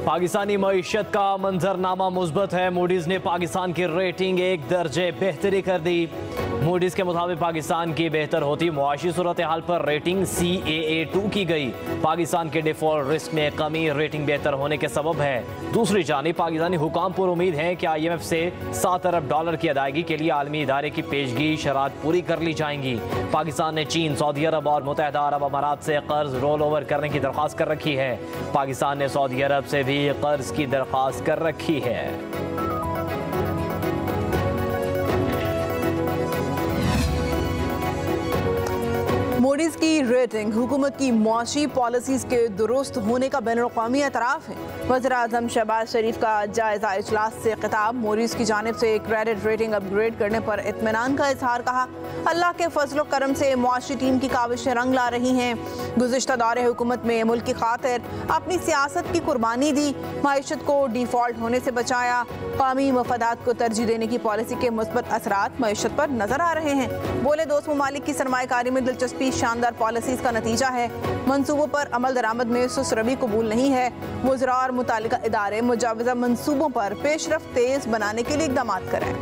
पाकिस्तानी मईशत का मंजरनामा मुस्बत है। मूडीज ने पाकिस्तान की रेटिंग 1 दर्जे बेहतरी कर दी। मूडीज के मुताबिक पाकिस्तान की बेहतर होती मुआशी सूरत हाल पर रेटिंग CAA2 की गई। पाकिस्तान के डिफॉल्ट रिस्क में कमी रेटिंग बेहतर होने के सबब है। दूसरी जानिब पाकिस्तानी हुकाम पर उम्मीद है कि IMF से $7 अरब की अदायगी के लिए आलमी इदारे की पेशगी शरात पूरी कर ली जाएंगी। पाकिस्तान ने चीन, सऊदी अरब और मुत्तहिदा अरब अमारात से कर्ज रोल ओवर करने की दरख्वास्त कर रखी है। पाकिस्तान ने सऊदी अरब से भी कर्ज की दरख्वास्त कर रखी है। मूडीज की रेटिंग हुकूमत की मुआशी पॉलिसीज के दुरुस्त होने का बैनुल-अक़वामी एतराफ़ है। वज़ीर-ए-आज़म शहबाज शरीफ का जायज़ा इजलास से खिताब। मूडीज की जानिब से क्रेडिट रेटिंग अपग्रेड करने पर इत्मीनान का इजहार। कहा, अल्लाह के फजल करम से मुआशी टीम की काविशें रंग ला रही हैं। गुज़िश्ता दौरे हुकूमत में मुल्क की खातिर अपनी सियासत की कुर्बानी दी, मईशत को डिफॉल्ट होने से बचाया। कौमी मफादात को तरजीह देने की पॉलिसी के मुस्बत असरात मईशत पर नजर आ रहे हैं। बोले, दोस्त ममालिक की सरमायाकारी में दिलचस्पी शानदार पॉलिसीज का नतीजा है। मंसूबों पर अमल दरामद में सुसरवी कबूल नहीं है। वज़रा और मुतालिका इदारे मुजाविजा मंसूबों पर पेशरफ्त तेज बनाने के लिए इक़दाम करें।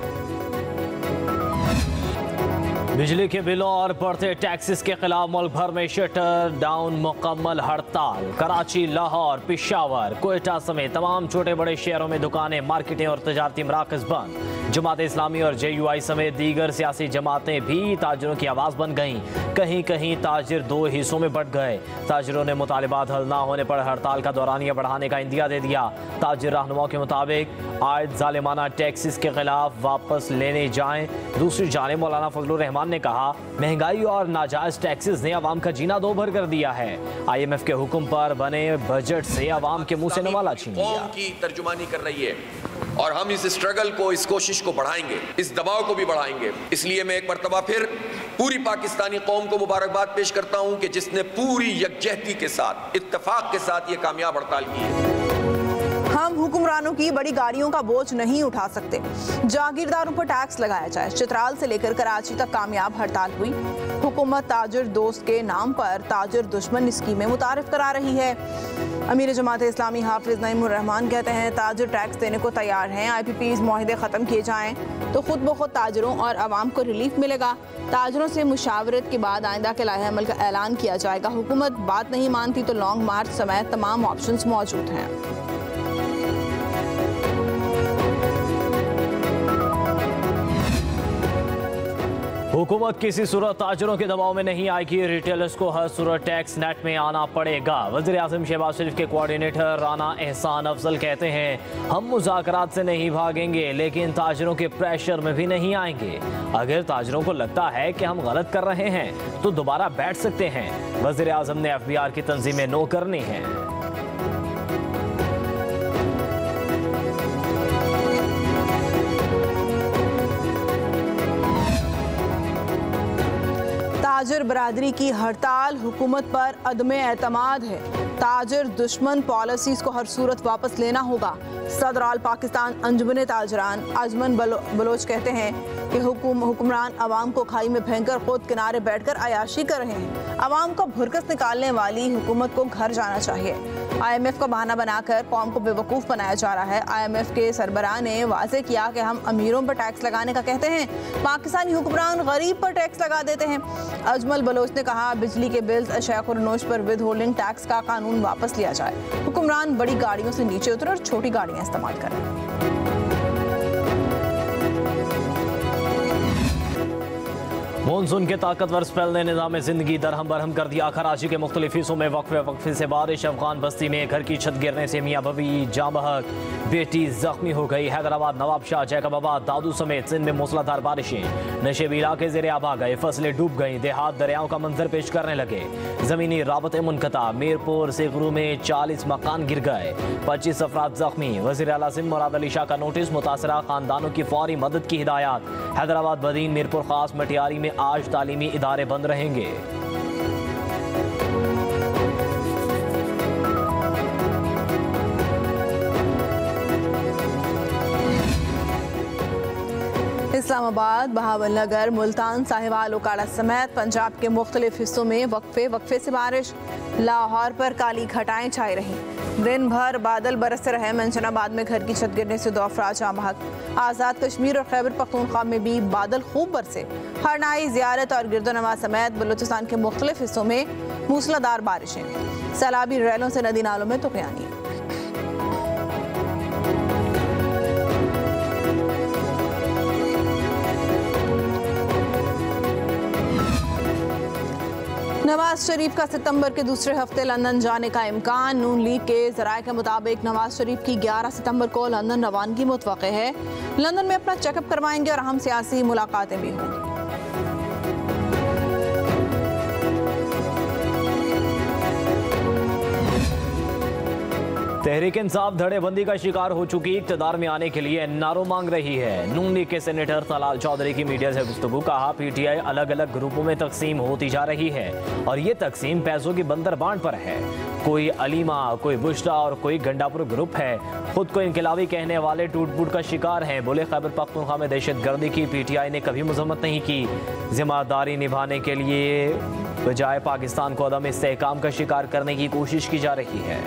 बिजली के बिलों और बढ़ते टैक्सेस के खिलाफ मुल्क भर में शटर डाउन मुकम्मल हड़ताल। कराची, लाहौर, पेशावर, कोयटा समेत तमाम छोटे बड़े शहरों में दुकानें, मार्केटें और तजारती मराकज़ बंद। जमात इस्लामी और JUI समेत दीगर सियासी जमातें भी ताजिरों की आवाज़ बन गईं। कहीं कहीं ताजिर 2 हिस्सों में बंट गए। ताजिरों ने मुतालिबात हल ना होने पर हड़ताल का दौरानिया बढ़ाने का इंदिया दे दिया। ताजिर रहनुमाओं के मुताबिक आयद जालिमाना टैक्सेस के खिलाफ वापस लेने जाएं। दूसरी जानिब मौलाना फजलुर रहमान ने कहा, महंगाई और नाजायज टैक्सेस ने अवाम का जीना दो भर कर दिया है। IMF के हुक्म पर बने बजट से अवाम के मुंह से नवाला छीन लिया। की तर्जुमानी कर रही है और हम इस स्ट्रगल को, इस कोशिश को बढ़ाएंगे, इस दबाव को भी बढ़ाएंगे। इसलिए मैं एक मरतबा फिर पूरी पाकिस्तानी कौम को मुबारकबाद पेश करता हूं कि जिसने पूरी यकजहती के साथ, इत्तेफाक के साथ ये कामयाब हड़ताल की है। हम हुक्मरानों की बड़ी गाड़ियों का बोझ नहीं उठा सकते। जागीरदारों पर टैक्स लगाया जाए। चित्राल से लेकर कराची तक कामयाब हड़ताल हुई। हुकूमत ताजिर दोस्त के नाम पर ताजिर दुश्मन स्कीमें मुतारिफ करा रही है। अमीर जमात इस्लामी हाफिज नईमुर रहमान कहते हैं, ताजिर टैक्स देने को तैयार हैं। IPPs मुआहदे ख़त्म किए जाएं तो खुद ब खुद ताजिरों और आवाम को रिलीफ मिलेगा। ताजिरों से मुशावरत के बाद आइंदा के लाहे अमल का ऐलान किया जाएगा। हुकूमत बात नहीं मानती तो लॉन्ग मार्च समेत तमाम ऑप्शंस मौजूद हैं। हुकूमत किसी सूरत ताजिरों के दबाव में नहीं आएगी। रिटेलर्स को हर सूरत टैक्स नेट में आना पड़ेगा। वज़ीर-ए-आज़म शहबाज शरीफ के कोऑर्डिनेटर राना एहसान अफजल कहते हैं, हम मुज़ाकरात से नहीं भागेंगे लेकिन ताजिरों के प्रेशर में भी नहीं आएंगे। अगर ताजिरों को लगता है कि हम गलत कर रहे हैं तो दोबारा बैठ सकते हैं। वज़ीर-ए-आज़म ने FBR की तंजीमें नो करनी है। ताजिर बरादरी की हड़ताल हुकूमत पर अदम एतमाद है। ताजिर दुश्मन पॉलिसीज को हर सूरत वापस लेना होगा। सदर आल पाकिस्तान अंजुमन ताजरान अजमन बलोच कहते हैं कि हुक्मरान अवाम को खाई में फेंककर खुद किनारे बैठकर अयाशी कर रहे हैं। अवाम को भुरकस निकालने वाली हुकूमत को घर जाना चाहिए। IMF का बहाना बनाकर कौम को बेवकूफ़ बनाया जा रहा है। IMF के सरबराह ने वाज़ेह किया कि हम अमीरों पर टैक्स लगाने का कहते हैं, पाकिस्तानी हुक्मरान गरीब पर टैक्स लगा देते हैं। अजमल बलोच ने कहा, बिजली के बिल्स, अशया खुरनोश पर विद होल्डिंग टैक्स का कानून वापस लिया जाए। हुक्मरान बड़ी गाड़ियों से नीचे उतरे और छोटी गाड़ियाँ इस्तेमाल करें। मानसून के ताकतवर स्पेल ने निज़ाम ज़िंदगी दरहम बरहम कर दिया। कराची के मुख्तलिफ हिस्सों में वक्फे से बारिश। अफगान बस्ती में घर की छत गिरने से मियाँ बबी जाँ बहक, बेटी जख्मी हो गई। हैदराबाद, नवाबशाह, जैकबाबाद, दादू समेत सिंध में मूसलाधार बारिशें। नशेबी इलाके ज़ेरे आब आ गए। फसलें डूब गईं। देहात दरियाओं का मंजर पेश करने लगे। ज़मीनी राबते मुनक़ता। मीरपुर सेगरू में 40 मकान गिर गए। 25 अफराद जख्मी। वज़ीर आला सिंध मुराद अली शाह का नोटिस। मुतासरा खानदानों की फौरी मदद की हिदायत। हैदराबाद, बदीन, मीरपुर खास, मटियारी में आज तालीमी इदारे बंद रहेंगे। इस्लामाबाद, बहावलनगर, मुल्तान, साहिवाल, उकाड़ा समेत पंजाब के मुख्तलिफ हिस्सों में वक्फे से बारिश। लाहौर पर काली घटाएं छाई रही। दिन भर बादल बरसते रहे। मंशनाबाद में घर की छत गिरने से 2 अफराद जाँ बहक। आज़ाद कश्मीर और खैबर पख्तूनख्वा में भी बादल खूब बरसे। हरनाई, ज़ियारत और गिरदोनवा समेत बलूचिस्तान के मुख्तलिफ हिस्सों में मूसलाधार बारिशें। सैलाबी रैलों से नदी नालों में तुगयानी। नवाज शरीफ का सितंबर के दूसरे हफ्ते लंदन जाने का इम्कान। नून लीग के ज़राए के मुताबिक नवाज शरीफ की 11 सितंबर को लंदन रवानगी मुतवक्के है। लंदन में अपना चेकअप करवाएंगे और अहम सियासी मुलाकातें भी होंगी। तहरीक इंसाफ धड़ेबंदी का शिकार हो चुकी इक़्तिदार में आने के लिए नारों मांग रही है। नून लीग के सेनेटर तलाल चौधरी की मीडिया से गुफ्तगू। कहा, पीटीआई अलग अलग ग्रुपों में तकसीम होती जा रही है और ये तकसीम पैसों की बंदर बांट पर है। कोई अलीमा, कोई बुशरा और कोई गंडापुर ग्रुप है। खुद को इनकलाबी कहने वाले टूट फूट का शिकार हैं। बोले, खैबर पख्तूनख्वा में दहशतगर्दी की पीटीआई ने कभी मजम्मत नहीं की। जिम्मेदारी निभाने के लिए बजाय पाकिस्तान को अदम इस्तेहकाम का शिकार करने की कोशिश की जा रही है।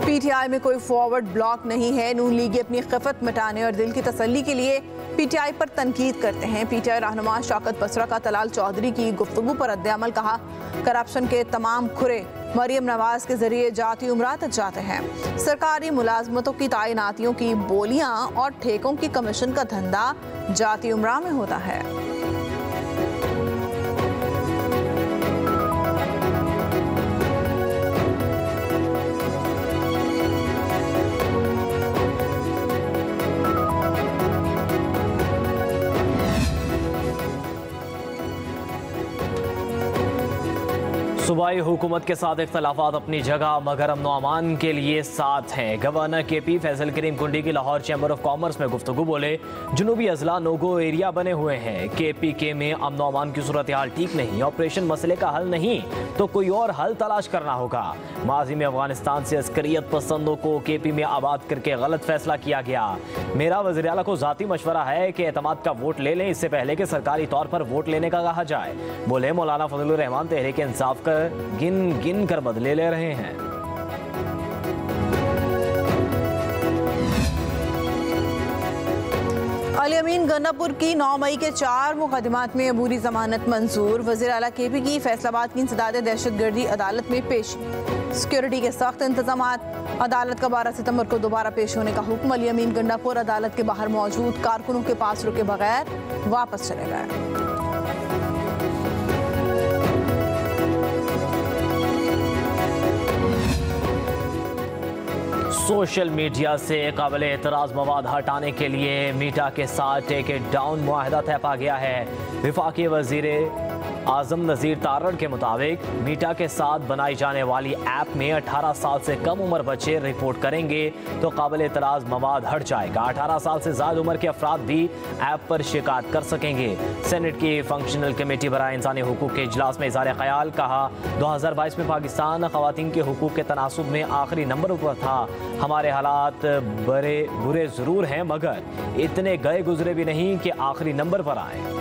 पीटीआई में कोई फॉरवर्ड ब्लॉक नहीं है। नून लीग अपनी खिफत मिटाने और दिल की तसल्ली के लिए पीटीआई पर तनकीद करते हैं। पीटीआई रहनुमा शौकत बसरा का तलाल चौधरी की गुफ्तगू पर रद्द-ए-अमल। कहा, करप्शन के तमाम खुरे मरियम नवाज के जरिए जाती उमरा तक जाते हैं। सरकारी मुलाजमतों की तैनातियों की बोलियां और ठेकों की कमीशन का धंधा जाती उमरा में होता है। सूबाई हुकूमत के साथ इख्तलाफात अपनी जगह, मगर अमन व अमान के लिए साथ हैं। गवर्नर KP फैसल करीम कुंडी की लाहौर चैम्बर ऑफ कॉमर्स में गुफ्तगू। बोले, जुनूबी अजला नोगो एरिया बने हुए हैं। KPK में अमन व अमान की सूरत हाल ठीक नहीं। ऑपरेशन मसले का हल नहीं तो कोई और हल तलाश करना होगा। माजी में अफगानिस्तान से अस्करियत पसंदों को KP में आबाद करके गलत फैसला किया गया। मेरा वज़ीर आला को ज़ाती मशवरा है कि एतमाद का वोट ले लें, इससे पहले कि सरकारी तौर पर वोट लेने का कहा जाए। बोले, मौलाना फजलुर रहमान तहरीक इंसाफ का गिन गिन कर बदले ले रहे हैं। अली अमीन गन्नापुर की 9 मई के 4 मुकदमात में अबूरी जमानत मंजूर। वज़ीर आला KP की फैसलाबाद की इंसदाद दहशतगर्दी अदालत में पेश। सिक्योरिटी के सख्त इंतजाम। अदालत का 12 सितंबर को दोबारा पेश होने का हुक्म। अली अमीन गन्नापुर अदालत के बाहर मौजूद कारकुनों के पास रुके बगैर वापस चले गए। सोशल मीडिया से काबिल एतराज़ मवाद हटाने के लिए मीटा के साथ टेक इट डाउन मुआहदा तय पा गया है। वफाकी वज़ीर आज़म नज़ीर तारड़ के मुताबिक मीटा के साथ बनाई जाने वाली ऐप में 18 साल से कम उम्र बच्चे रिपोर्ट करेंगे तो काबिल एतराज़ मवाद हट जाएगा। 18 साल से ज़्यादा उम्र के अफराद भी ऐप पर शिकायत कर सकेंगे। सेनेट की फंक्शनल कमेटी बराए इंसानी हुकूक के इजलास में इज़हार ख्याल। कहा, 2022 में पाकिस्तान ख़वातीन के हुकूक के तनासुब में आखिरी नंबर पर था। हमारे हालात बुरे ज़रूर हैं, मगर इतने गए गुजरे भी नहीं कि आखिरी नंबर पर आए।